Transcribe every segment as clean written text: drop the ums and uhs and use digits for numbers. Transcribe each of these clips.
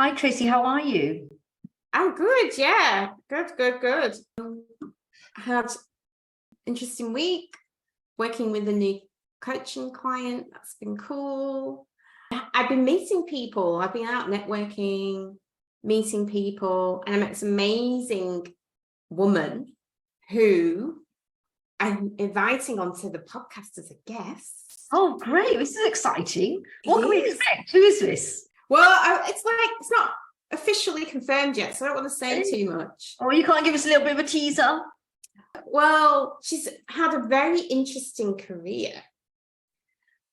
Hi, Tracy. How are you? I'm good. Yeah. Good. I had interesting week working with a new coaching client. That's been cool. I've been meeting people. I've been out networking, meeting people, and I met this amazing woman who I'm inviting onto the podcast as a guest. Oh, great. This is exciting. What can we expect? Who is this? Well, it's not officially confirmed yet, so I don't want to say too much. Oh, you can't give us a little bit of a teaser? Well, she's had a very interesting career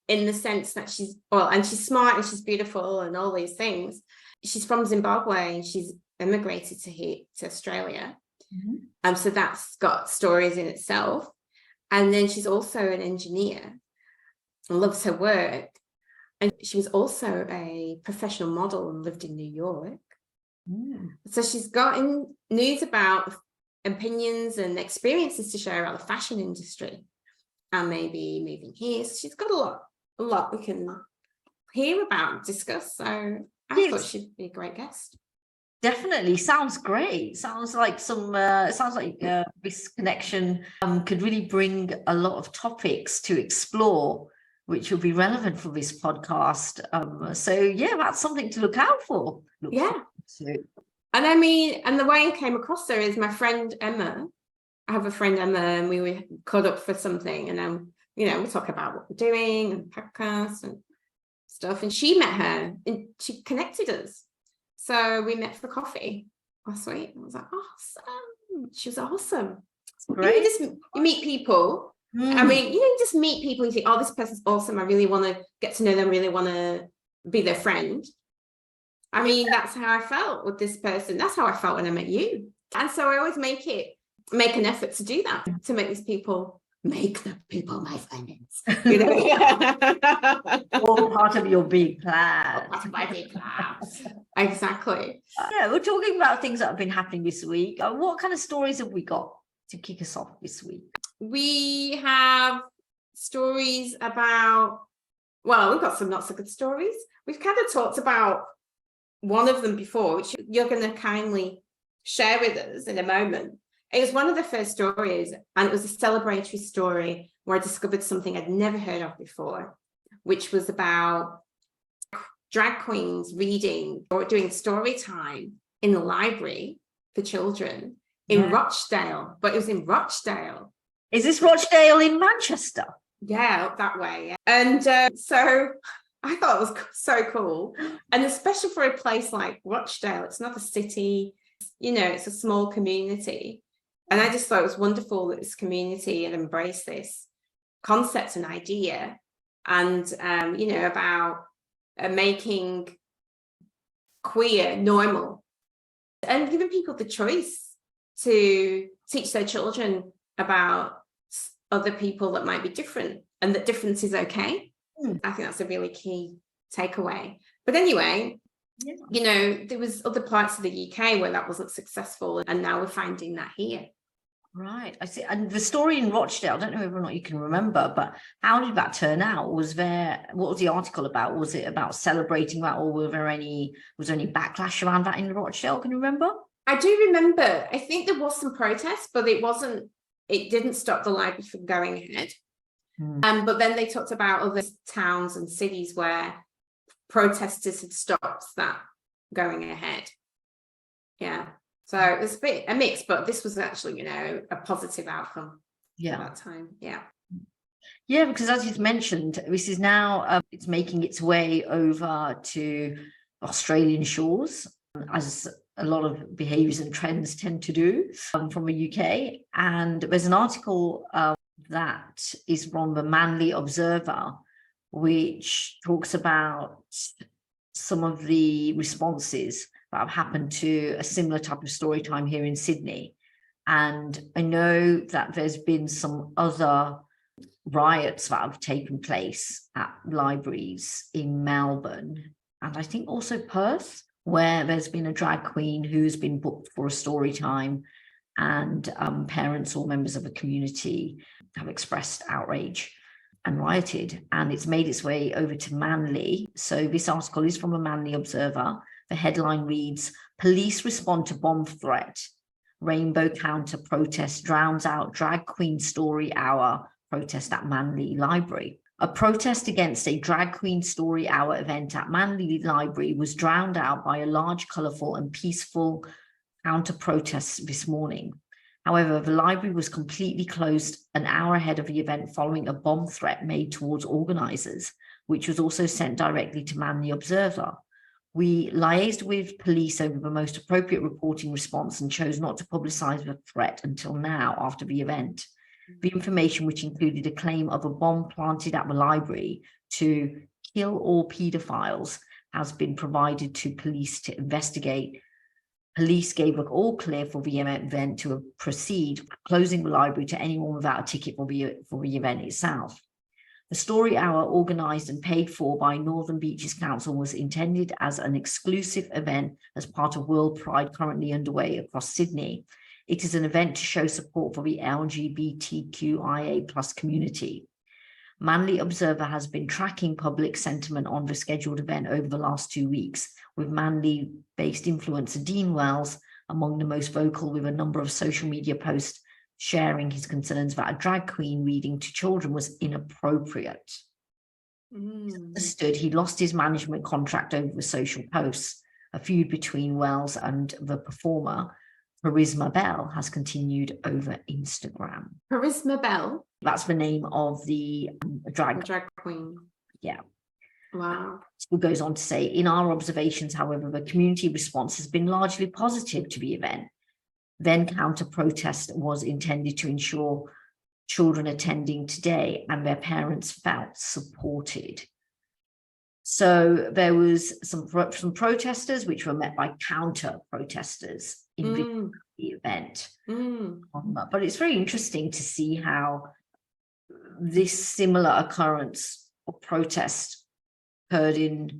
in the sense that she's smart and she's beautiful and all these things. She's from Zimbabwe and she's immigrated to Australia. Mm-hmm. So that's got stories in itself. And then she's also an engineer and loves her work. And she was also a professional model and lived in New York. Mm. So she's gotten news about opinions and experiences to share about the fashion industry and maybe moving here. So she's got a lot we can hear about and discuss. So I thought she'd be a great guest. Definitely. Sounds great. Sounds like this connection could really bring a lot of topics to explore, which will be relevant for this podcast. So yeah, that's something to look out for. And I mean, and the way I came across her is my friend Emma. I have a friend Emma, and we were caught up for something, and then we talk about what we're doing and podcasts and stuff. And she met her, and she connected us. So we met for coffee last week. I was like, awesome! She was awesome. Great. You meet people. I mean, you just meet people and you think, oh, this person's awesome. I really want to get to know them. Really want to be their friend. I mean, that's how I felt with this person. That's how I felt when I met you. And so I always make an effort to do that, to make the people my friends. All part of your big plan. All part of my big plan. Exactly. Yeah, we're talking about things that have been happening this week. What kind of stories have we got to kick us off this week? We have stories about, we've got some not so good stories. We've kind of talked about one of them before, which you're going to kindly share with us in a moment. It was one of the first stories, and it was a celebratory story where I discovered something I'd never heard of before, which was about drag queens reading or doing story time in the library for children in Rochdale, but it was in Rochdale. Is this Rochdale in Manchester? Yeah, up that way. Yeah. And so I thought it was so cool. And especially for a place like Rochdale, it's not a city, it's a small community. And I just thought it was wonderful that this community had embraced this concept and idea and, about making queer normal and giving people the choice to teach their children about other people that might be different and that difference is okay. I think that's a really key takeaway. But anyway, there was other parts of the UK where that wasn't successful, and now we're finding that here. Right, I see. And the story in Rochdale, I don't know whether or not you can remember, but how did that turn out? What was the article about? Was it about celebrating that, or was there any backlash around that in Rochdale? Can you remember? I do remember. I think there was some protest, but it didn't stop the library from going ahead. But then they talked about other towns and cities where protesters had stopped that going ahead. Yeah. So it was a mix, but this was actually, a positive outcome at that time. Yeah. Yeah, because as you've mentioned, this is now, it's making its way over to Australian shores, as a lot of behaviours and trends tend to do from the UK. And there's an article that is from the Manly Observer, which talks about some of the responses that have happened to a similar type of story time here in Sydney. And I know that there's been some other riots that have taken place at libraries in Melbourne, and I think also Perth, where there's been a drag queen who's been booked for a story time, and parents or members of the community have expressed outrage and rioted, and it's made its way over to Manly. So this article is from a Manly Observer. The headline reads, "Police respond to bomb threat. Rainbow counter protest drowns out drag queen story hour protest at Manly Library." A protest against a drag queen story hour event at Manly Library was drowned out by a large, colourful and peaceful counter protest this morning. However, the library was completely closed an hour ahead of the event following a bomb threat made towards organisers, which was also sent directly to Manly Observer. We liaised with police over the most appropriate reporting response and chose not to publicise the threat until now after the event. The information, which included a claim of a bomb planted at the library to kill all pedophiles, has been provided to police to investigate. Police gave an all clear for the event to proceed, closing the library to anyone without a ticket for the event itself. The story hour, organised and paid for by Northern Beaches Council, was intended as an exclusive event as part of World Pride currently underway across Sydney. It is an event to show support for the LGBTQIA+ community. Manly Observer has been tracking public sentiment on the scheduled event over the last 2 weeks, with Manly-based influencer Dean Wells among the most vocal, with a number of social media posts sharing his concerns that a drag queen reading to children was inappropriate. Understood, he lost his management contract over the social posts. A feud between Wells and the performer, Charisma Bell, has continued over Instagram. Charisma Bell? That's the name of the drag queen. Yeah. Wow. It goes on to say, in our observations, however, the community response has been largely positive to the event. Then counter-protest was intended to ensure children attending today and their parents felt supported. So there was some protesters which were met by counter-protesters in the event. But it's very interesting to see how this similar occurrence or protest occurred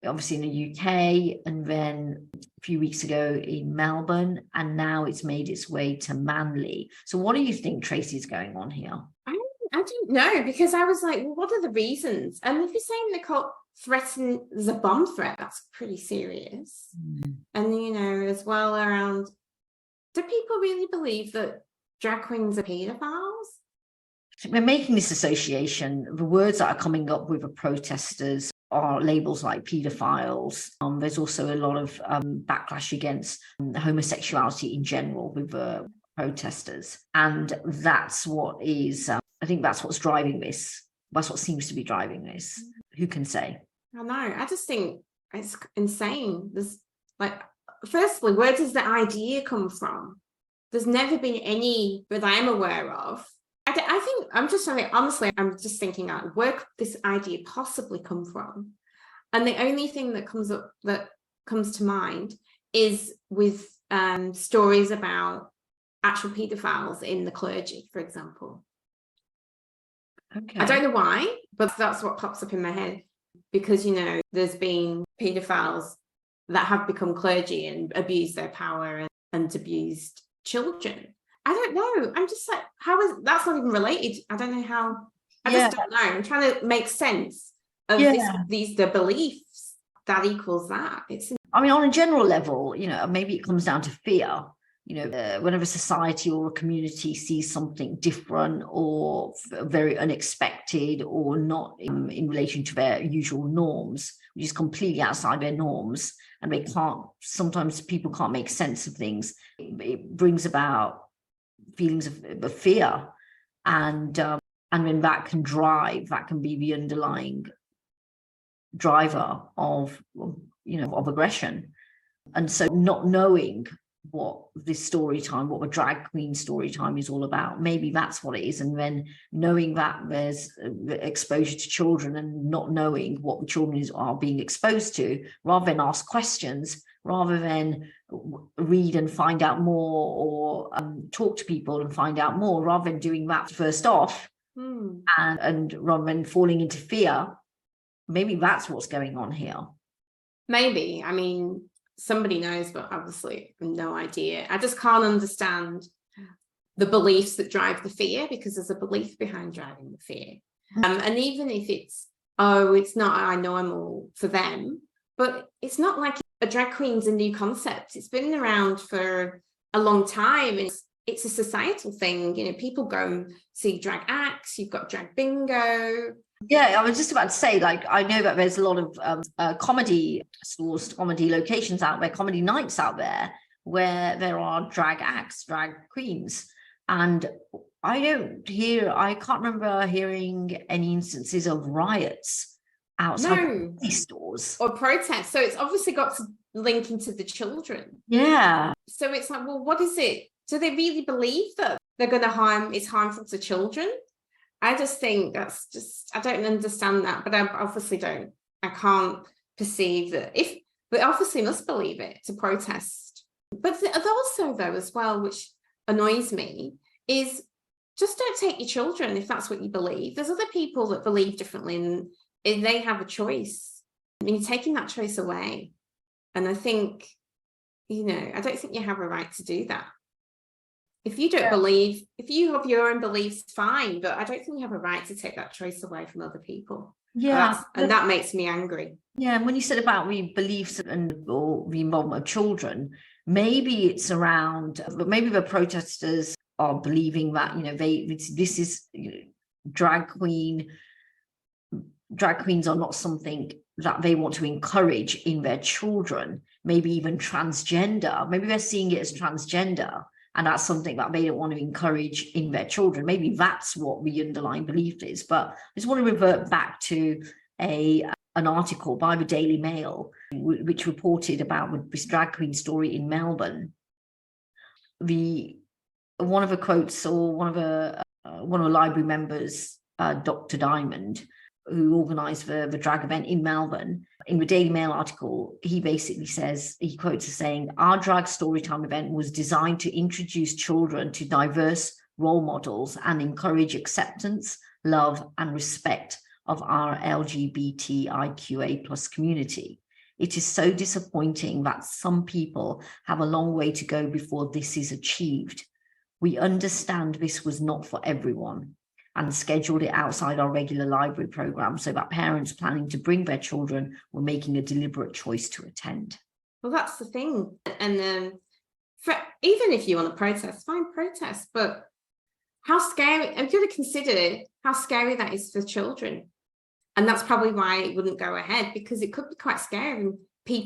obviously in the UK, and then a few weeks ago in Melbourne, and now it's made its way to Manly. So what do you think, Tracy, is going on here? I don't know, because I was like, well, what are the reasons? And if you're saying Nicole there's a bomb threat, that's pretty serious. And, you know, as well around, do people really believe that drag queens are pedophiles? We're making this association. The words that are coming up with the protesters are labels like pedophiles. There's also a lot of backlash against homosexuality in general with protesters. And that's what is, I think that's what's driving this. That's what seems to be driving this. Who can say? I know. I just think it's insane. There's like, firstly, where does the idea come from? There's never been any that I'm aware of. I think I'm just trying to, honestly, I'm just thinking out where could this idea possibly come from? And the only thing that comes to mind is with stories about actual pedophiles in the clergy, for example. Okay. I don't know why, but that's what pops up in my head, because, you know, there's been pedophiles that have become clergy and abused their power and abused children. I don't know. I'm just like, that's not even related. I don't know how. I just don't know. I'm trying to make sense of the beliefs that equals that. I mean, on a general level, you know, maybe it comes down to fear. You know, whenever society or a community sees something different or very unexpected or not in relation to their usual norms, which is completely outside their norms, and sometimes people can't make sense of things, it brings about feelings of fear, and then that can be the underlying driver of aggression. And so not knowing what this story time, what the drag queen story time is all about, maybe that's what it is. And then knowing that there's exposure to children and not knowing what the children are being exposed to, rather than ask questions, rather than read and find out more, or talk to people and find out more, rather than doing that first off, and rather than falling into fear, maybe that's what's going on here. Maybe. I mean, somebody knows, but obviously no idea. I just can't understand the beliefs that drive the fear, because there's a belief behind driving the fear. And even if it's not normal for them, but it's not like a drag queen's a new concept. It's been around for a long time, and it's a societal thing. You know, people go and see drag acts. You've got drag bingo. Yeah, I was just about to say, like, I know that there's a lot of comedy stores, comedy locations out there, comedy nights out there where there are drag acts, drag queens. And I can't remember hearing any instances of riots outside these stores. Or protests. So it's obviously got to link into the children. Yeah. So it's like, well, what is it? Do they really believe that they're going to it's harmful to children? I just think I don't understand that, but I obviously I can't perceive that they obviously must believe it to protest. But also though, as well, which annoys me, is just don't take your children if that's what you believe. There's other people that believe differently, and they have a choice. I mean, you're taking that choice away. And I think, I don't think you have a right to do that. If you don't believe, if you have your own beliefs, fine, but I don't think you have a right to take that choice away from other people. Yeah. And that makes me angry. Yeah, and when you said about the beliefs or the involvement of children, maybe it's around, but maybe the protesters are believing that, this is drag queens are not something that they want to encourage in their children, maybe even transgender. Maybe they're seeing it as transgender, and that's something that they don't want to encourage in their children. Maybe that's what the underlying belief is. But I just want to revert back to an article by the Daily Mail, which reported about this drag queen story in Melbourne. One of the quotes, or one of the library members, Dr. Diamond, who organised the drag event in Melbourne, in the Daily Mail article, he basically says, he quotes as saying, "Our drag storytime event was designed to introduce children to diverse role models and encourage acceptance, love, and respect of our LGBTIQA plus community. It is so disappointing that some people have a long way to go before this is achieved. We understand this was not for everyone and scheduled it outside our regular library program so that parents planning to bring their children were making a deliberate choice to attend." Well, that's the thing. And even if you want to protest, fine, protest, but how scary, I'm going to consider how scary that is for children. And that's probably why it wouldn't go ahead, because it could be quite scary.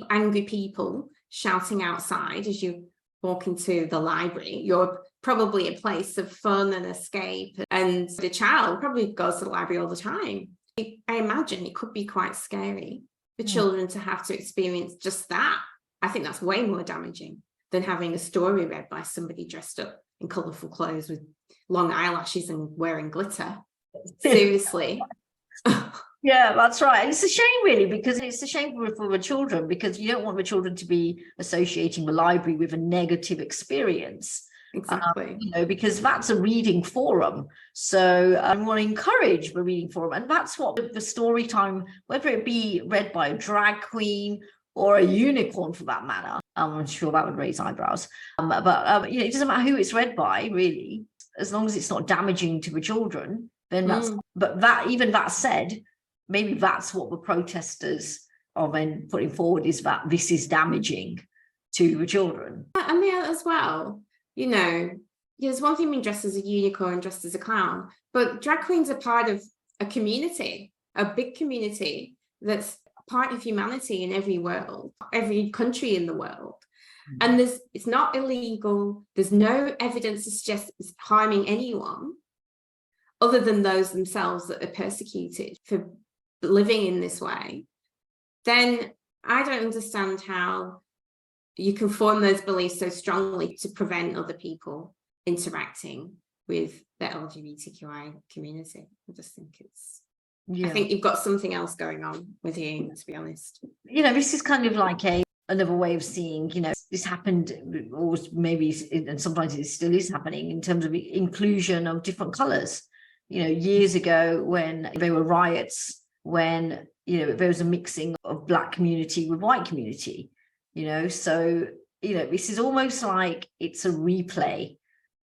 Angry people shouting outside as you walk into the library. You're probably a place of fun and escape, and the child probably goes to the library all the time. I imagine it could be quite scary for children to have to experience just that. I think that's way more damaging than having a story read by somebody dressed up in colourful clothes with long eyelashes and wearing glitter. Seriously. Yeah, that's right. And it's a shame, really, because it's a shame for the children, because you don't want the children to be associating the library with a negative experience. Exactly. Because that's a reading forum. So I want to encourage the reading forum. And that's what the story time, whether it be read by a drag queen or a unicorn for that matter, I'm sure that would raise eyebrows. But it doesn't matter who it's read by, really, as long as it's not damaging to the children, then that's, but that said, maybe that's what the protesters are then putting forward, is that this is damaging to the children. And as well, there's one thing being dressed as a unicorn, dressed as a clown, but drag queens are part of a community, a big community that's part of humanity in every country in the world. And it's not illegal. There's no evidence to suggest it's harming anyone other than those themselves that are persecuted for living in this way. Then I don't understand how you can form those beliefs so strongly to prevent other people interacting with the LGBTQI community. I just think I think you've got something else going on with you, to be honest. This is kind of like another way of seeing, this happened, or maybe, and sometimes it still is happening, in terms of the inclusion of different colours. Years ago, when there were riots, when there was a mixing of Black community with white community, so this is almost like it's a replay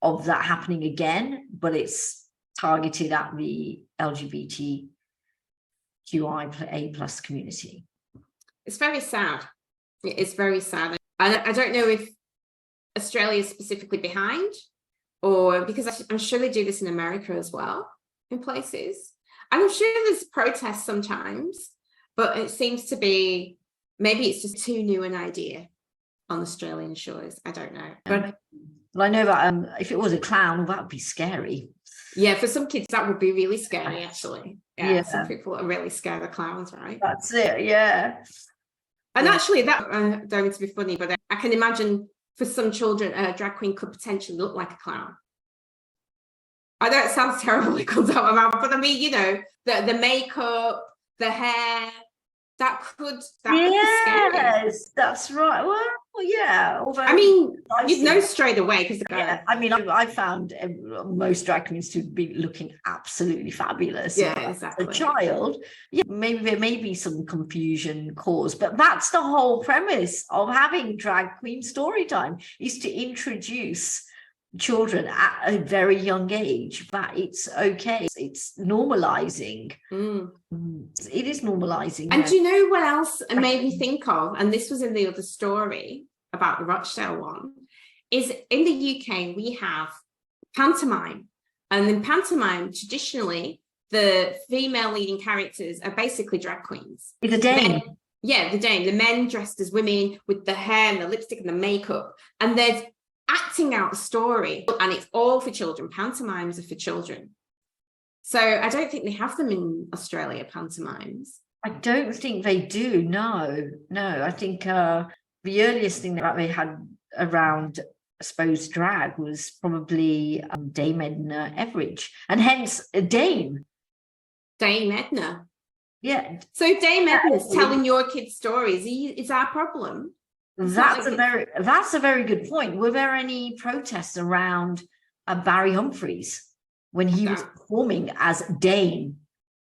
of that happening again, but it's targeted at the LGBTQI+ community. It's very sad. It's very sad. And I don't know if Australia is specifically behind, or because I'm sure they do this in America as well, in places. And I'm sure there's protests sometimes, but it seems to be, maybe it's just too new an idea on Australian shores. I don't know. But well, I know that if it was a clown, that would be scary. yeah, for some kids that would be really scary, actually. Yeah. Some people are really scared of clowns, right? That's it, yeah. And actually, that don't mean to be funny, but I can imagine for some children, a drag queen could potentially look like a clown. I know it sounds terrible, it comes out of my mouth, but I mean, you know, the makeup, the hair, that could be scary. Yes, that's right. Well, yeah. Although I mean, you'd know straight away because I mean, I found most drag queens to be looking absolutely fabulous. Yeah, exactly. A child, yeah, maybe there may be some confusion caused, but that's the whole premise of having drag queen story time, is to introduce children at a very young age that it's okay, it's normalizing. It is normalizing. And do you know what else it made me think of, and this was in the other story about the Rochdale one, is in the UK we have pantomime, and in pantomime traditionally the female leading characters are basically drag queens. It's a dame. The dame, the men dressed as women with the hair and the lipstick and the makeup, and there's acting out a story, and it's all for children. Pantomimes are for children. So I don't think they have them in Australia, pantomimes. I don't think they do. No. I think the earliest thing that they had around, I suppose, drag was probably Dame Edna Everage, and hence Dame. Dame Edna. Yeah. So Dame Edna's telling your kids stories. Is our problem? That's a very good point. Were there any protests around Barry Humphries when he was performing as Dame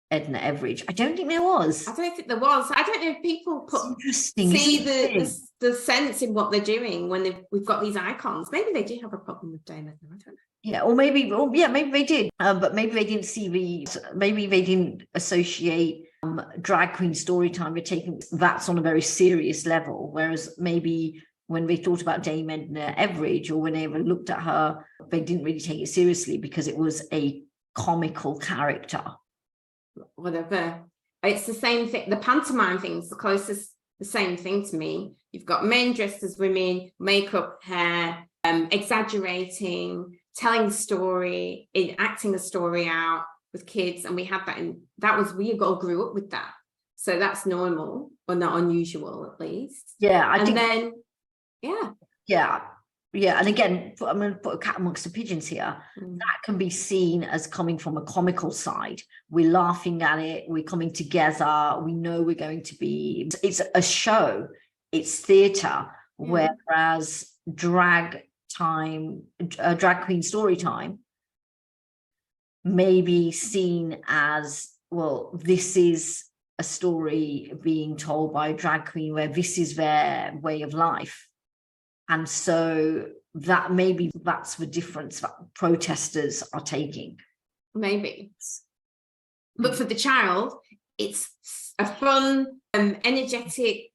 Edna Everage? I don't think there was. I don't think there was. I don't know if people see the sense in what they're doing when we've got these icons. Maybe they do have a problem with Dame Edna. I don't know. Yeah, or maybe they did, but maybe they didn't see maybe they didn't associate drag queen story time. We're taking that's on a very serious level, whereas maybe when they thought about Dame Edna Everage, or when they ever looked at her, they didn't really take it seriously because it was a comical character. Whatever. It's the same thing. The pantomime thing's the same thing to me. You've got men dressed as women, makeup, hair, exaggerating, telling the story, acting the story out with kids, and we had that we all grew up with that, so that's normal, or not unusual at least. And again, I'm going to put a cat amongst the pigeons here. That can be seen as coming from a comical side. We're laughing at it, we're coming together, we know we're going to be, it's a show, it's theatre. Whereas drag queen story time may be seen as, well, this is a story being told by a drag queen where this is their way of life. And so that's the difference that protesters are taking. Maybe. But for the child, it's a fun, energetic,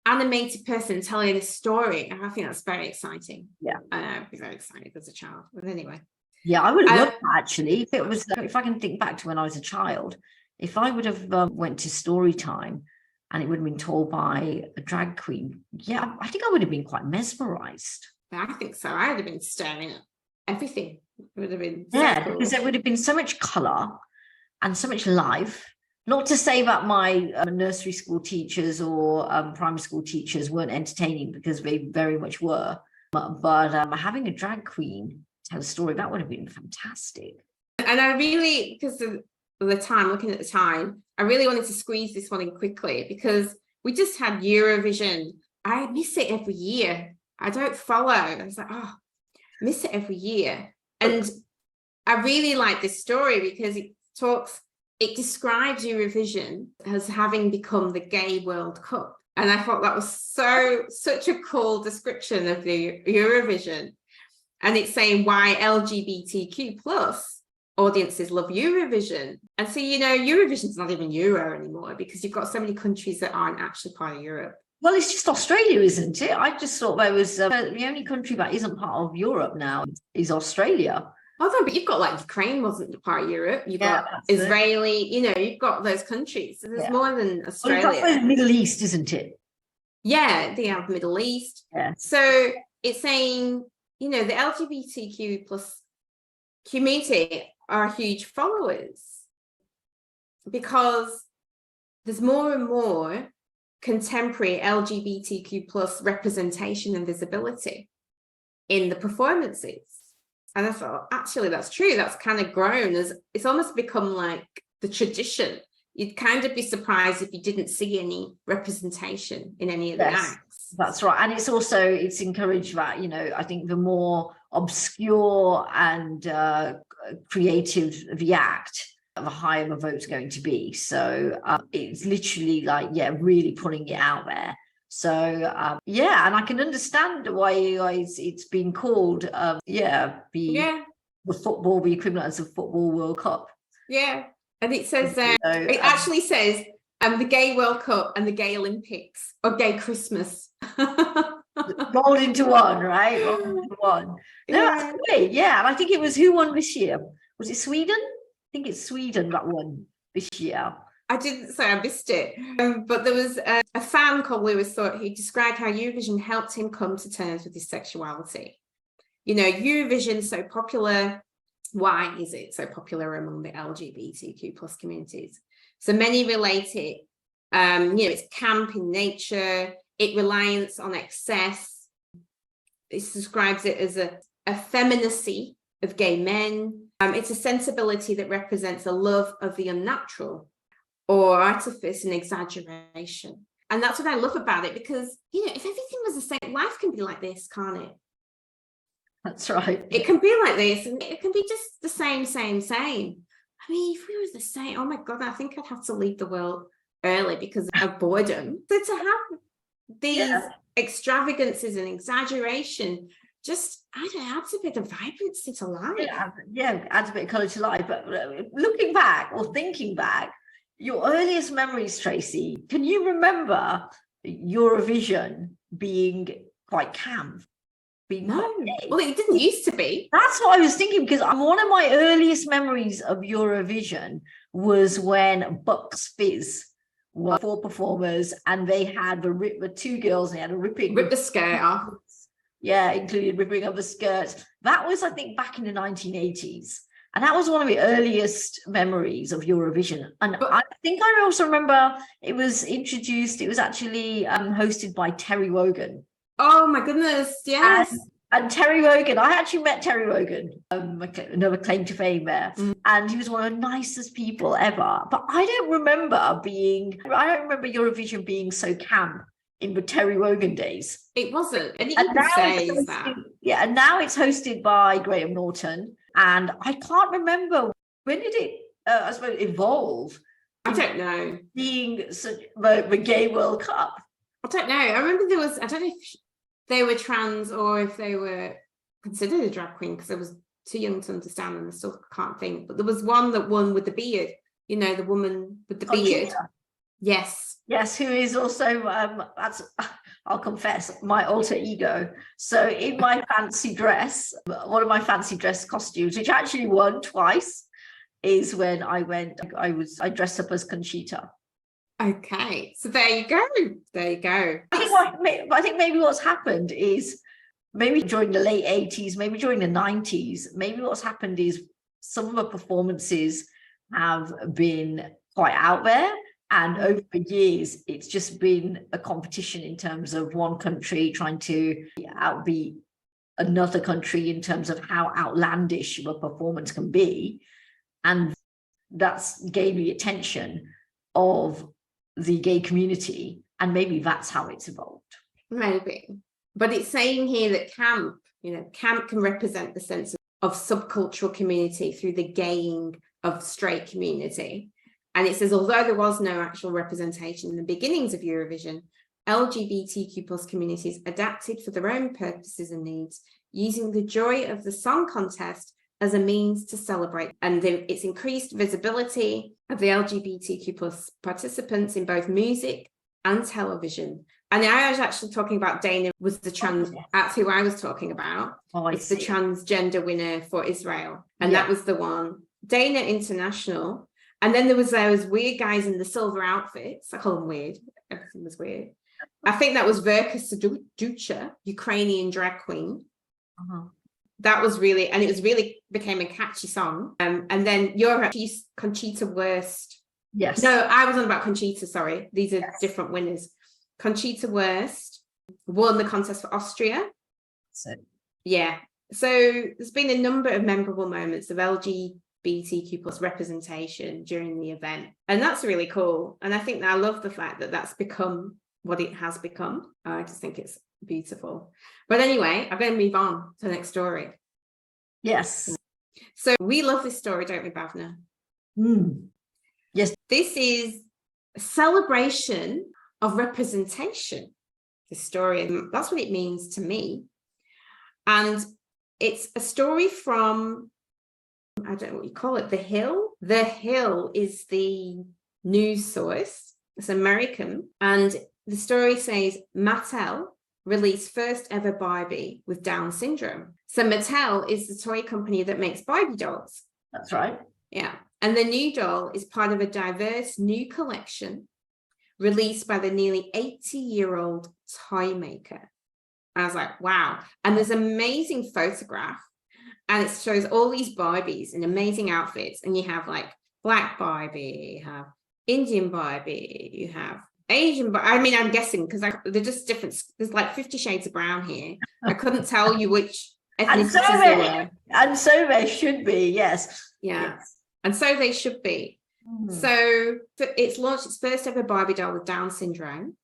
animated person telling a story. And I think that's very exciting. Yeah. I'd be very excited as a child. But anyway. Yeah, I would have loved that, actually. If I can think back to when I was a child, if I would have went to story time and it would have been told by a drag queen, yeah, I think I would have been quite mesmerized. I think so. I would have been staring at everything. It would have been cool. Because there would have been so much color and so much life. Not to say that my nursery school teachers or primary school teachers weren't entertaining, because they very much were. But having a drag queen tell a story, that would have been fantastic. And I really, because of the time, looking at the time, I really wanted to squeeze this one in quickly, because we just had Eurovision. I miss it every year. I don't follow. I was like, I miss it every year. And I really like this story because it describes Eurovision as having become the gay World Cup. And I thought that was such a cool description of the Eurovision. And it's saying why LGBTQ plus audiences love Eurovision. And so, Eurovision's not even Euro anymore, because you've got so many countries that aren't actually part of Europe. Well, it's just Australia, isn't it? I just thought there was the only country that isn't part of Europe now is Australia. Although, but you've got like Ukraine wasn't part of Europe. You've Yeah, got that's it. Israeli, you've got those countries. So there's Yeah. more than Well, it's Australia. also the Middle East, isn't it? Yeah, they have Middle East. Yeah. So it's saying, the LGBTQ plus community are huge followers because there's more and more contemporary LGBTQ plus representation and visibility in the performances. And I thought, actually, that's true. That's kind of grown as it's almost become like the tradition. You'd kind of be surprised if you didn't see any representation in any of the acts. That's right. And it's encouraged that, I think the more obscure and creative the act, the higher the vote's going to be. So it's literally like, really putting it out there. So and I can understand why it's been called the football, the equivalent as a football World Cup. Yeah. And it says it actually says the Gay World Cup and the Gay Olympics or Gay Christmas. Rolled into one, right? Rolled into one. No, that's great. Yeah. And I think it was who won this year? Was it Sweden? I think it's Sweden that won this year. I didn't say I missed it, but there was a fan called Lewis Thought who described how Eurovision helped him come to terms with his sexuality. Eurovision is so popular. Why is it so popular among the LGBTQ plus communities? So many relate it, it's camp in nature, it reliance on excess. It describes it as a effeminacy of gay men. It's a sensibility that represents a love of the unnatural or artifice and exaggeration. And that's what I love about it because, if everything was the same, life can be like this, can't it? That's right. It can be like this and it can be just the same. I mean, if we were the same, oh my God, I think I'd have to leave the world early because of boredom. So to have these extravagances and exaggeration, just, adds a bit of vibrancy to life. Adds a bit of colour to life. But looking back or thinking back, your earliest memories, Tracy, can you remember Eurovision being quite camp? No, well, it didn't used to be. That's what I was thinking, because one of my earliest memories of Eurovision was when Bucks Fizz were 4 performers and they had the 2 girls, and they had rip the skirt off. Yeah, included ripping of the skirts. That was, I think, back in the 1980s. And that was one of the earliest memories of Eurovision. And I think I also remember it was actually hosted by Terry Wogan. Oh my goodness, yes. And Terry Wogan, I actually met Terry Wogan, another claim to fame there. And he was one of the nicest people ever. But I don't remember Eurovision being so camp in the Terry Wogan days. It wasn't. And that. Yeah, and now it's hosted by Graham Norton. And I can't remember, when did it, I suppose, evolve? I don't know. Being the Gay World Cup. I don't know. I remember I don't know if they were trans or if they were considered a drag queen, because I was too young to understand and I still can't think. But there was one that won with the beard, the woman with the beard. Yes, who is also, I'll confess, my alter ego. So in my fancy dress, one of my fancy dress costumes, which actually won twice, is when I dressed up as Conchita. Okay, so there you go. I think maybe what's happened is, maybe during the late 80s, maybe during the 90s, maybe what's happened is some of the performances have been quite out there. And over the years, it's just been a competition in terms of one country trying to outbeat another country in terms of how outlandish a performance can be. And that's gained the attention of the gay community. And maybe that's how it's evolved. Maybe. But it's saying here that camp can represent the sense of subcultural community through the gaying of straight community. And it says, although there was no actual representation in the beginnings of Eurovision, LGBTQ plus communities adapted for their own purposes and needs, using the joy of the song contest as a means to celebrate. And it's increased visibility of the LGBTQ plus participants in both music and television. And I was actually talking about Dana was the trans, that's who I was talking about. It's the transgender winner for Israel. And that was the one. Dana International. And then there was those weird guys in the silver outfits. I call them weird. Everything was weird. I think that was Verka Serducha, Ukrainian drag queen. That was really, and it was really became a catchy song. And then you're Conchita Wurst. Yes. No, I was on about Conchita, sorry. These are different winners. Conchita Wurst won the contest for Austria. So there's been a number of memorable moments of LGBTQ plus representation during the event. And that's really cool. And I think that I love the fact that that's become what it has become. I just think it's beautiful. But anyway, I'm going to move on to the next story. Yes. So we love this story, don't we, Bhavna? Yes. This is a celebration of representation. The story, and that's what it means to me. And it's a story from, I don't know what you call it, The Hill. The Hill is the news source. It's American. And the story says Mattel released first ever Barbie with Down syndrome. So Mattel is the toy company that makes Barbie dolls. That's right. Yeah. And the new doll is part of a diverse new collection released by the nearly 80-year-old toy maker. I was like, wow. And there's an amazing photograph, and it shows all these Barbies in amazing outfits. And you have like Black Barbie, you have Indian Barbie, you have Asian, but I mean, I'm guessing because they're just different. There's like 50 shades of brown here. I couldn't tell you which ethnicities they were. And so they should be, yes. Yeah. Yes. And so they should be. So it's launched its first ever Barbie doll with Down syndrome.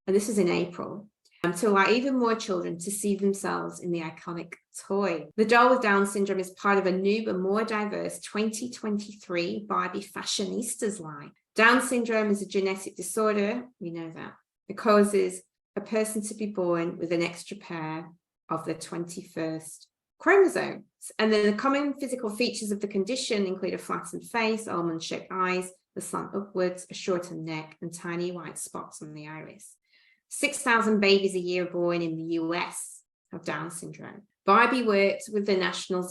And this is in April. To allow even more children to see themselves in the iconic toy. The doll with Down syndrome is part of a new but more diverse 2023 Barbie Fashionistas line. Down syndrome is a genetic disorder, we know that. It causes a person to be born with an extra pair of the 21st chromosomes. And then the common physical features of the condition include a flattened face, almond-shaped eyes, the slant upwards, a shortened neck, and tiny white spots on the iris. 6,000 babies a year born in the US have Down syndrome. Barbie worked with the National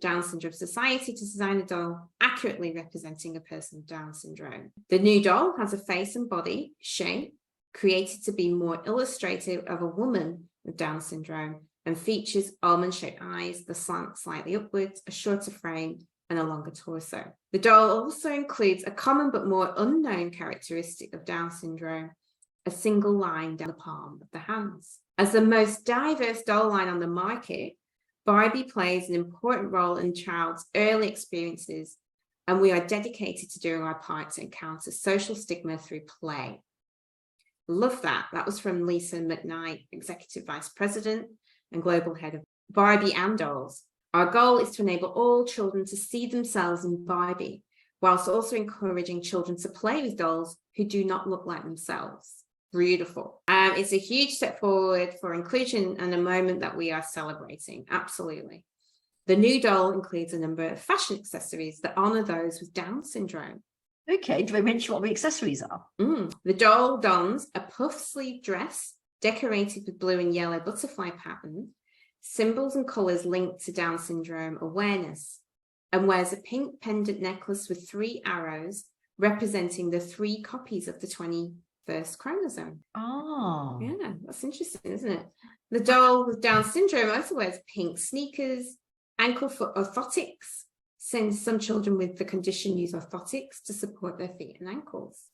Down Syndrome Society to design a doll accurately representing a person with Down syndrome. The new doll has a face and body shape created to be more illustrative of a woman with Down syndrome and features almond-shaped eyes, the slant slightly upwards, a shorter frame, and a longer torso. The doll also includes a common but more unknown characteristic of Down syndrome, a single line down the palm of the hands. As the most diverse doll line on the market, Barbie plays an important role in the child's early experiences, and we are dedicated to doing our part to encounter social stigma through play. Love that. That was from Lisa McKnight, Executive Vice President and Global Head of Barbie and Dolls. Our goal is to enable all children to see themselves in Barbie, whilst also encouraging children to play with dolls who do not look like themselves. Beautiful. It's a huge step forward for inclusion and a moment that we are celebrating. Absolutely. The new doll includes a number of fashion accessories that honor those with Down syndrome. Okay, do I mention what the accessories are? The doll dons a puff sleeve dress decorated with blue and yellow butterfly pattern, symbols and colours linked to Down syndrome awareness, and wears a pink pendant necklace with 3 arrows representing the 3 copies of the 21st chromosome. Oh. Yeah, that's interesting, isn't it? The doll with Down syndrome also wears pink sneakers, ankle foot orthotics, since some children with the condition use orthotics to support their feet and ankles.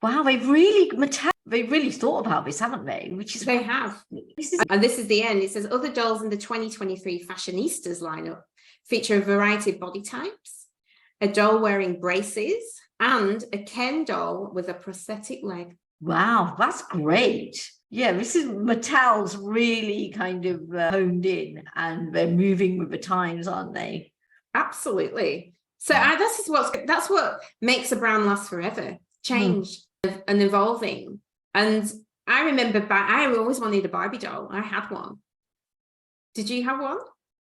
Wow, they've really thought about this, haven't they? Which is they have. And this is the end. It says other dolls in the 2023 Fashionistas lineup feature a variety of body types, a doll wearing braces, and a Ken doll with a prosthetic leg. Wow, that's great. Yeah, this is Mattel's really kind of honed in, and they're moving with the times, aren't they? Absolutely. So that's what makes a brand last forever. Change and evolving. And I remember I always wanted a Barbie doll. I had one. Did you have one?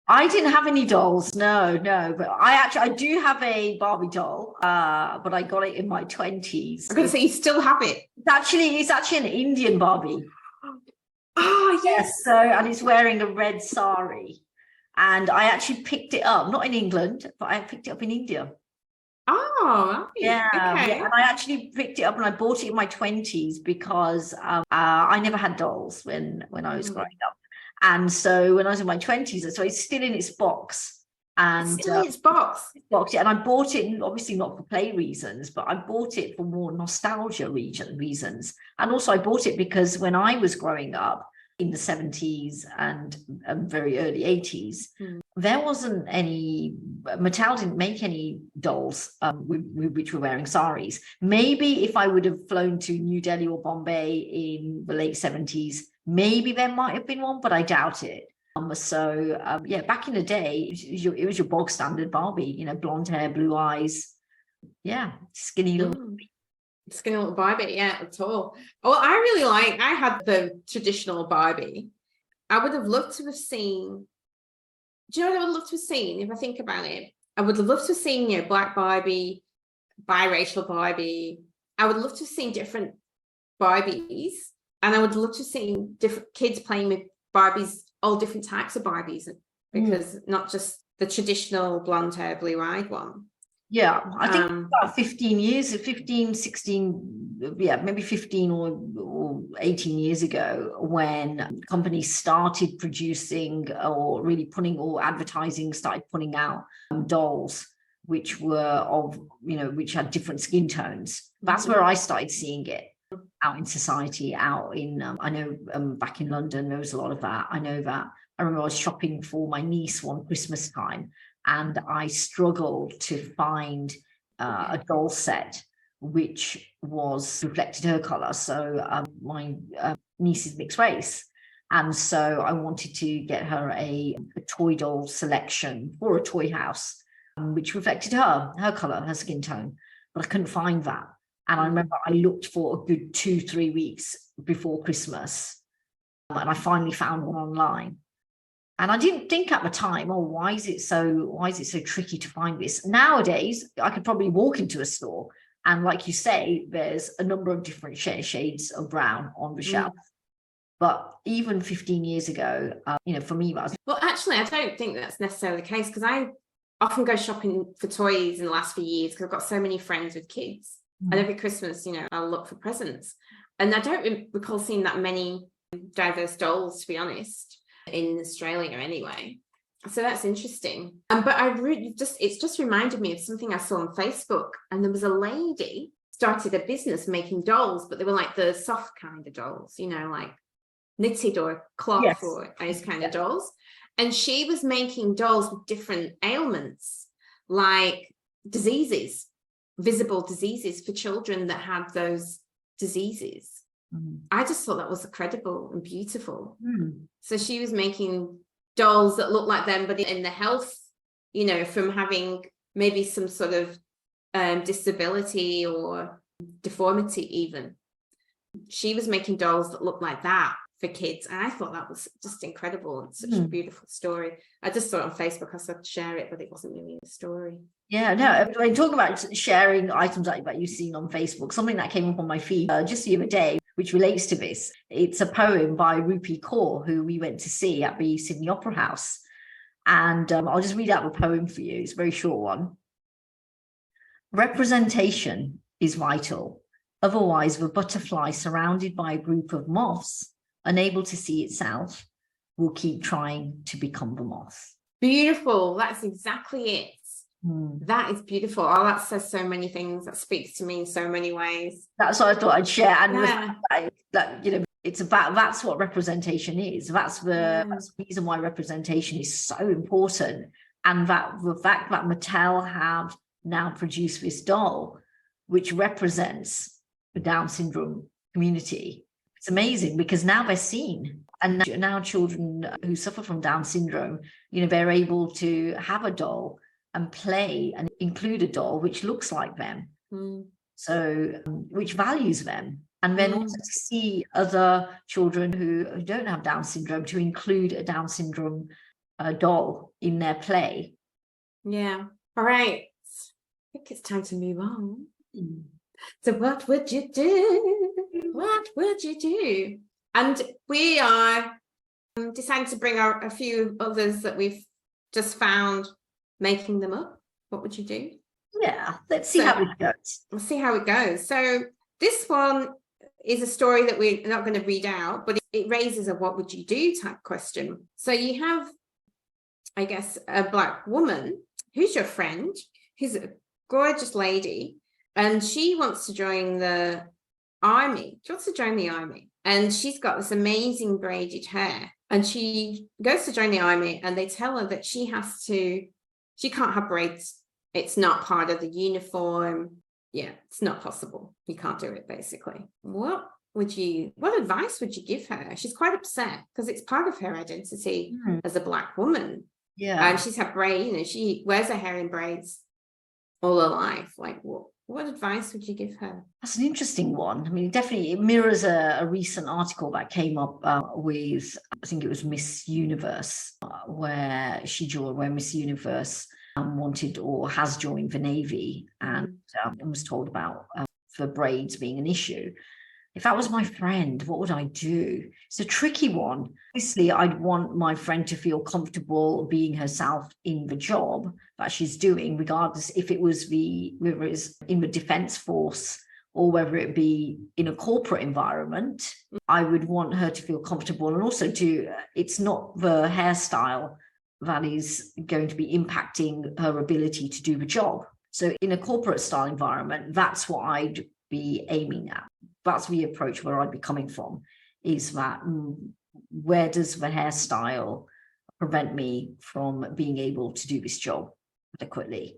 I didn't have any dolls, no, but I do have a Barbie doll, but I got it in my 20s. I'm going to say you still have it. It's actually an Indian Barbie. Oh, yes. So, and it's wearing a red sari. And I actually picked it up, not in England, but I picked it up in India. Oh, right. Okay. And I actually picked it up and I bought it in my 20s because I never had dolls when I was growing up. And so when I was in my 20s, so it's still in its box. And still in its box. And I bought it, obviously not for play reasons, but I bought it for more nostalgia reasons. And also I bought it because when I was growing up in the 70s and very early 80s, there wasn't any, Mattel didn't make any dolls which were wearing saris. Maybe if I would have flown to New Delhi or Bombay in the late 70s, maybe there might have been one, but I doubt it. Back in the day, it was your bog standard Barbie, blonde hair, blue eyes. Yeah, skinny little Barbie, yeah, at all. Well, I had the traditional Barbie. I would have loved to have seen, do you know what I would love to have seen if I think about it? I would have loved to have seen, Black Barbie, biracial Barbie. I would love to have seen different Barbies, and I would love to have seen different kids playing with Barbies, all different types of Barbies, because not just the traditional blonde hair, blue-eyed one. Yeah, I think about 16, maybe 15 or 18 years ago, when companies started producing or really started putting out dolls, which were which had different skin tones. That's where I started seeing it out in society, out in, I know back in London, there was a lot of that. I know that. I remember I was shopping for my niece one Christmas time, and I struggled to find a doll set which reflected her color. So my niece is mixed race. And so I wanted to get her a toy doll selection for a toy house, which reflected her color, her skin tone. But I couldn't find that. And I remember I looked for a good 2-3 weeks before Christmas, and I finally found one online. And I didn't think at the time, why is it so tricky to find this? Nowadays, I could probably walk into a store, and like you say, there's a number of different shades of brown on the shelf. But even 15 years ago, for me, well, actually, I don't think that's necessarily the case, because I often go shopping for toys in the last few years because I've got so many friends with kids. And every Christmas, I'll look for presents. And I don't recall seeing that many diverse dolls, to be honest, in Australia anyway. So that's interesting. But it's just reminded me of something I saw on Facebook. And there was a lady started a business making dolls, but they were like the soft kind of dolls, like knitted or cloth or those kind of dolls. And she was making dolls with different ailments, like diseases, visible diseases for children that had those diseases. I just thought that was incredible and beautiful. So she was making dolls that looked like them, but in the health, from having maybe some sort of disability or deformity even. She was making dolls that looked like that for kids, and I thought that was just incredible and such a beautiful story. I just saw it on Facebook. I said share it, but it wasn't really a story. Yeah, no, when talking about sharing items like that you've seen on Facebook, something that came up on my feed just the other day, which relates to this. It's a poem by Rupi Kaur, who we went to see at the Sydney Opera House. And I'll just read out the poem for you. It's a very short one. Representation is vital. Otherwise, the butterfly surrounded by a group of moths, unable to see itself, will keep trying to become the moth. Beautiful. That's exactly it. That is beautiful. That says so many things. That speaks to me in so many ways. That's what I thought I'd share. And it's about, that's what representation is. That's the reason why representation is so important. And that the fact that Mattel have now produced this doll, which represents the Down syndrome community, it's amazing, because now they're seen. And now children who suffer from Down syndrome, they're able to have a doll and play and include a doll which looks like them, so which values them. And then also to see other children who don't have Down syndrome, to include a Down syndrome doll in their play. Yeah. All right. I think it's time to move on. So what would you do? What would you do? And we are deciding to bring out a few others that we've just found, making them up. What would you do? Yeah, let's see how it goes. We'll see how it goes. So this one is a story that we're not going to read out, but it raises a what would you do type question. So you have, I guess, a Black woman who's your friend, who's a gorgeous lady, and she wants to join the army. She wants to join the army, and she's got this amazing braided hair, and she goes to join the army, and they tell her that she can't have braids. It's not part of the uniform. Yeah, it's not possible. You can't do it, basically. What advice would you give her? She's quite upset because it's part of her identity as a Black woman. Yeah. And she's had braids, she wears her hair in braids all her life. Like, what advice would you give her? That's an interesting one. I mean, definitely it mirrors a recent article that came up with, I think it was Miss Universe, where Miss Universe wanted or has joined the Navy and was told about the braids being an issue. If that was my friend, what would I do? It's a tricky one. Obviously, I'd want my friend to feel comfortable being herself in the job that she's doing, regardless if it was whether it's in the defense force or whether it be in a corporate environment. I would want her to feel comfortable, and also it's not the hairstyle that is going to be impacting her ability to do the job. So in a corporate style environment, that's what I'd be aiming at. That's the approach where I'd be coming from, is that where does the hairstyle prevent me from being able to do this job adequately?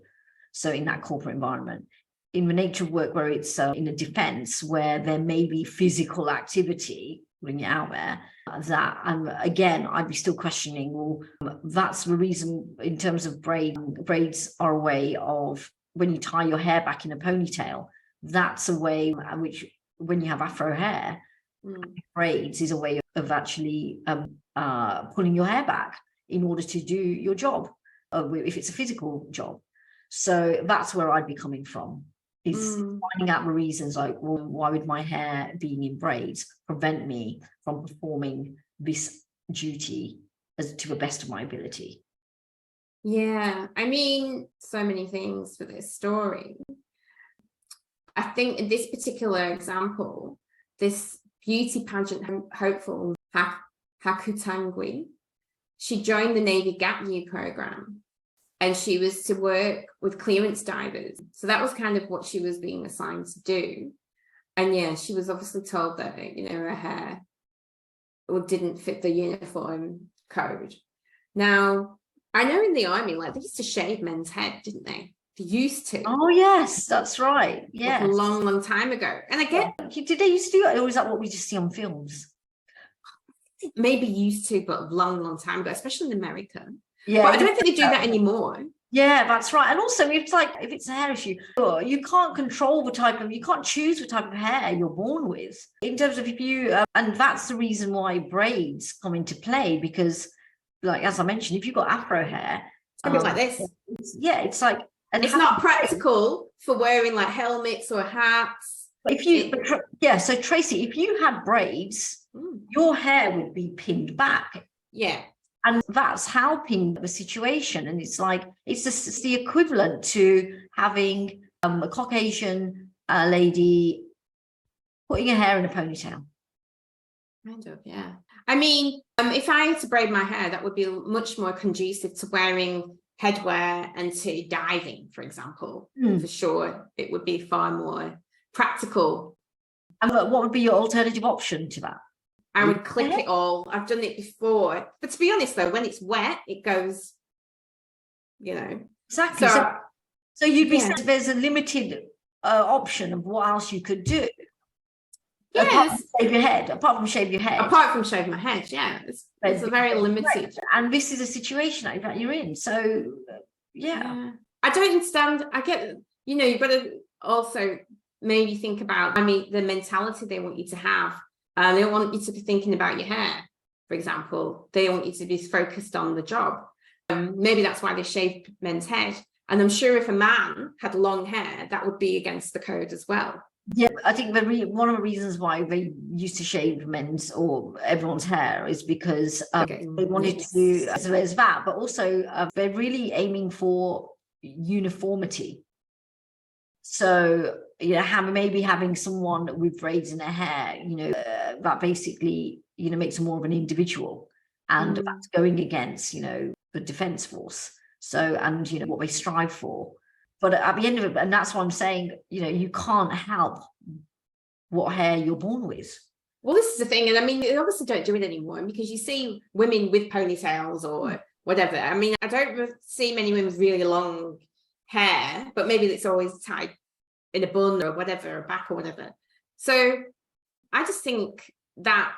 So in that corporate environment, in the nature of work where it's in a defense, where there may be physical activity, putting it out there, that, and again, I'd be still questioning, well, that's the reason in terms of braids are a way of, when you tie your hair back in a ponytail, that's a way which, when you have afro hair, braids is a way of actually pulling your hair back in order to do your job, if it's a physical job. So that's where I'd be coming from, is finding out the reasons, like, well, why would my hair being in braids prevent me from performing this duty to the best of my ability? Yeah, I mean, so many things for this story. I think in this particular example, this beauty pageant hopeful, Hakutangwi, she joined the Navy Gap Year program, and she was to work with clearance divers. So that was kind of what she was being assigned to do. And yeah, she was obviously told that, her hair didn't fit the uniform code. Now, I know in the army, like, they used to shave men's head, didn't they? They used to. Oh, yes, that's right. Yeah. Like a long, long time ago. And again, did they used to do it, or is that what we just see on films? Maybe used to, but a long, long time ago, especially in America. Yeah, but I don't think they do that anymore. Yeah, that's right. And also, if it's a hair issue, you can't control you can't choose the type of hair you're born with. In terms of and that's the reason why braids come into play, because, like, as I mentioned, if you've got afro hair, it's a bit like this. It's like, and it's not practical for wearing like helmets or hats. So Tracy, if you had braids, your hair would be pinned back. Yeah. And that's helping the situation. And it's like, it's the equivalent to having a Caucasian lady putting her hair in a ponytail. Kind of, yeah. I mean, if I had to braid my hair, that would be much more conducive to wearing headwear and to diving, for example. For sure, it would be far more practical. And what would be your alternative option to that? I would clip it all. I've done it before. But to be honest, though, when it's wet, it goes, Exactly. So you'd be saying there's a limited option of what else you could do. Yes. Apart from shave your head. Apart from shave my head, yeah. It's a very limited. And this is a situation that you're in. So, yeah. I don't understand. I get, you've got to also maybe think about, the mentality they want you to have. They don't want you to be thinking about your hair, for example. They want you to be focused on the job. Maybe that's why they shaved men's head. And I'm sure if a man had long hair, that would be against the code as well. Yeah, I think one of the reasons why they used to shave men's or everyone's hair is because they wanted to, as well as that, but also they're really aiming for uniformity. So, you know, maybe having someone with braids in their hair, you know, that basically, you know, makes them more of an individual, and that's going against, you know, the defense force. So, and, you know, what they strive for. But at the end of it, and that's why I'm saying, you know, you can't help what hair you're born with. Well, this is the thing. And I mean, they obviously don't do it anymore because you see women with ponytails or whatever. I mean, I don't see many women with really long hair, but maybe it's always tied in a bun or whatever, or back or whatever. So I just think that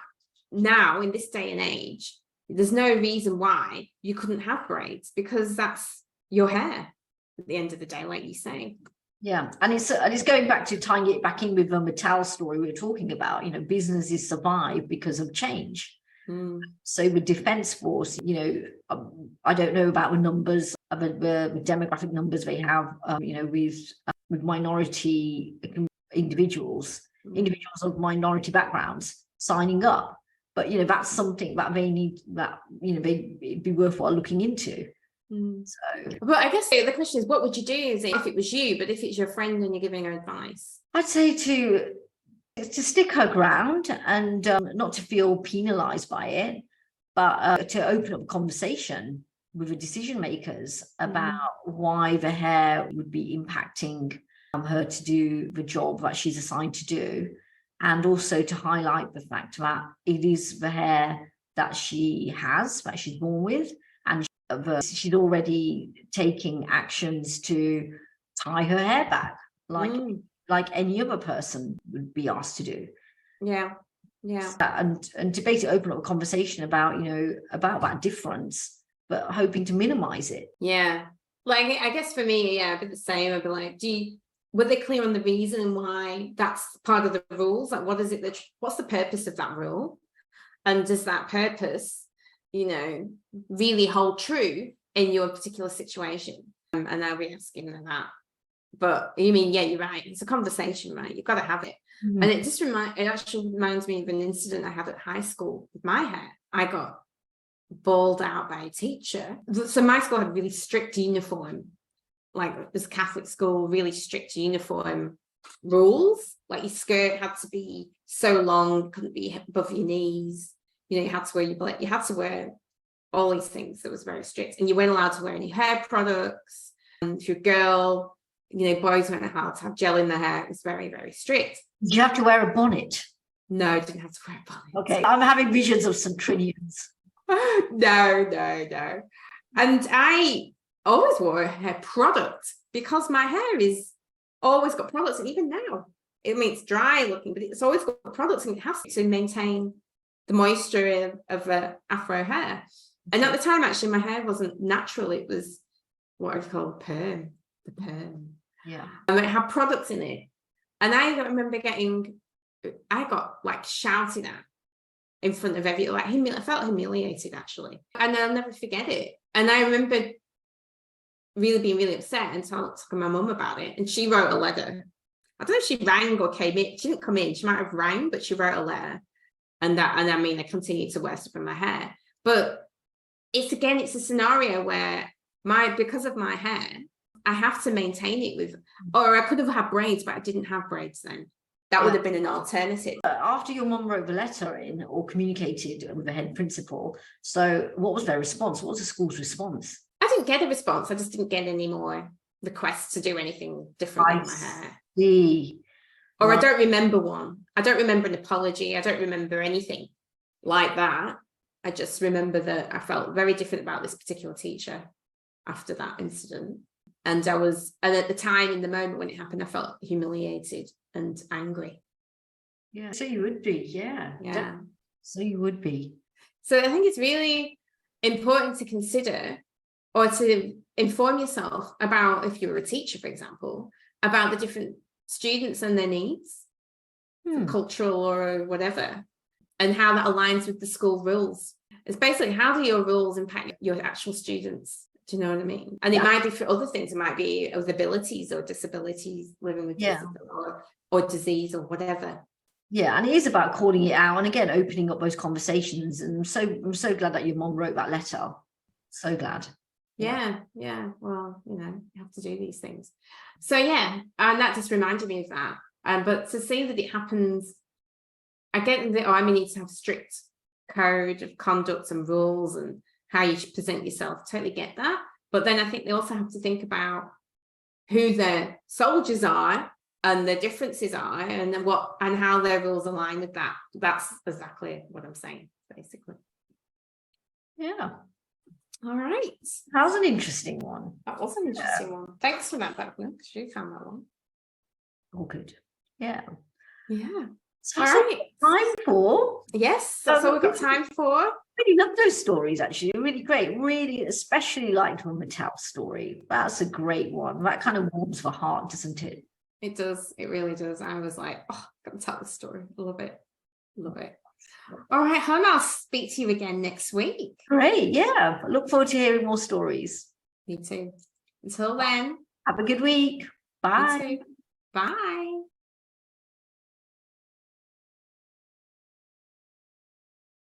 now in this day and age, there's no reason why you couldn't have braids, because that's your hair at the end of the day, like you say. Yeah, and it's going back to tying it back in with the Mattel story we were talking about. You know, businesses survive because of change. So the defense force, you know, I don't know about the numbers, the demographic numbers they have, you know, with minority individuals of minority backgrounds signing up. But, you know, that's something that they need, that, you know, it'd be worthwhile looking into. So, but I guess the question is, what would you do if it was you, but if it's your friend and you're giving her advice? I'd say to stick her ground and not to feel penalized by it, but to open up a conversation with the decision makers about why the hair would be impacting her to do the job that she's assigned to do, and also to highlight the fact that it is the hair that she has, that she's born with, and she's already taking actions to tie her hair back, like any other person would be asked to do. Yeah. And to basically open up a conversation about, you know, about that difference, but hoping to minimize it. Yeah. Like, I guess for me, yeah, I'd be the same. I'd be like, were they clear on the reason why that's part of the rules? Like, what is it what's the purpose of that rule? And does that purpose, you know, really hold true in your particular situation? And I'll be asking them that. But you mean, yeah, you're right. It's a conversation, right? You've got to have it. And it actually reminds me of an incident I had at high school with my hair. I got bawled out by a teacher. So my school had a really strict uniform, like it was a Catholic school, really strict uniform rules. Like your skirt had to be so long, couldn't be above your knees. You know, you had to wear you had to wear all these things that was very strict. And you weren't allowed to wear any hair products. And if you're a girl, you know, boys weren't allowed to have gel in their hair. It was very, very strict. Did you have to wear a bonnet? No, I didn't have to wear a bonnet. Okay, I'm having visions of some Trinians. No. And I always wore a hair product because my hair is always got products. And even now, I mean, it's dry looking, but it's always got products, and it has to maintain the moisture of afro hair. And at the time, actually, my hair wasn't natural. It was what I call perm, the perm. Yeah. And it had products in it. And I remember I got like shouted at in front of everyone, I felt humiliated actually. And I'll never forget it. And I remember really being really upset and talking to my mum about it. And she wrote a letter. I don't know if she rang or came in. She didn't come in. She might have rang, but she wrote a letter. And I mean, I continued to wear stuff in my hair. But it's a scenario where because of my hair, I have to maintain it or I could have had braids, but I didn't have braids then. That would have been an alternative. After your mum wrote the letter in or communicated with the head principal, so what was their response? What was the school's response? I didn't get a response. I just didn't get any more requests to do anything different with my hair. Or I don't remember one. I don't remember an apology. I don't remember anything like that. I just remember that I felt very different about this particular teacher after that incident. And at the time, in the moment when it happened, I felt humiliated and angry. Yeah, so you would be, yeah. So you would be. So I think it's really important to consider or to inform yourself about, if you're a teacher, for example, about the different students and their needs, cultural or whatever, and how that aligns with the school rules. It's basically, how do your rules impact your actual students? Do you know what I mean? And it might be for other things. It might be with abilities or disabilities, living with disability or disease or whatever. Yeah, and it is about calling it out and again opening up those conversations. And I'm so glad that your mom wrote that letter. So glad. Yeah. Well, you know, you have to do these things. So yeah, and that just reminded me of that. But to see that it happens, I get that. I mean, you need to have strict code of conduct and rules and how you should present yourself. Totally get that. But then I think they also have to think about who their soldiers are and the differences are, and then what and how their rules align with that. That's exactly what I'm saying, basically. Yeah. All right. That was an interesting one. That was an interesting one. Thanks for that, Bhavna, because you found that one. All good. Yeah. Yeah. So All right. Time for. Yes, that's all we've got time for. Really love those stories, actually. Really great. Really, especially liked when Mattel's story. That's a great one. That kind of warms the heart, doesn't it? It does. It really does. I was like, oh, I'm gonna tell the story. Love it. Love it. All right, Hannah, I'll speak to you again next week. Great. Yeah. I look forward to hearing more stories. Me too. Until then. Have a good week. Bye. You too. Bye.